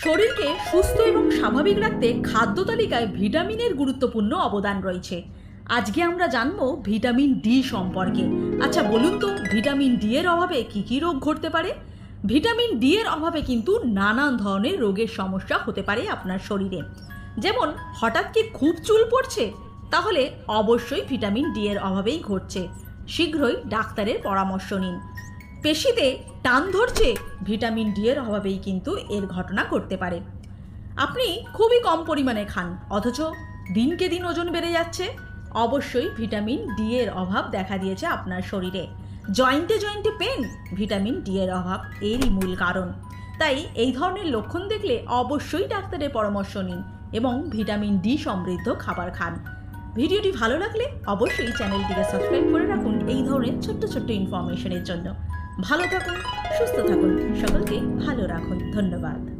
শরীরকে সুস্থ এবং স্বাভাবিক রাখতে খাদ্য তালিকায় ভিটামিনের গুরুত্বপূর্ণ অবদান রয়েছে। আজকে আমরা জানবো ভিটামিন ডি সম্পর্কে। আচ্ছা বলুন তো, ভিটামিন ডি এর অভাবে কি কি রোগ ঘটতে পারে? ভিটামিন ডি এর অভাবে কিন্তু নানান ধরনের রোগের সমস্যা হতে পারে আপনার শরীরে। যেমন হঠাৎ কি খুব চুল পড়ছে, তাহলে অবশ্যই ভিটামিন ডি এর অভাবেই ঘটছে। শীঘ্রই ডাক্তারের পরামর্শ নিন। পেশিতে টান ধরছে, ভিটামিন ডি এর অভাবেই কিন্তু এর ঘটনা ঘটতে পারে। আপনি খুবই কম পরিমাণে খান, অথচ দিনকে দিন ওজন বেড়ে যাচ্ছে, অবশ্যই ভিটামিন ডি এর অভাব দেখা দিয়েছে আপনার শরীরে। জয়েন্টে জয়েন্টে পেন, ভিটামিন ডি এর অভাব এরই মূল কারণ। তাই এই ধরনের লক্ষণ দেখলে অবশ্যই ডাক্তারের পরামর্শ নিন এবং ভিটামিন ডি সমৃদ্ধ খাবার খান। ভিডিওটি ভালো লাগলে অবশ্যই চ্যানেলটিকে সাবস্ক্রাইব করে রাখুন এই ধরনের ছোট্ট ছোট্ট ইনফরমেশনের জন্য। ভালো থাকুন, সুস্থ থাকুন, সকলকে ভালো রাখুন। ধন্যবাদ।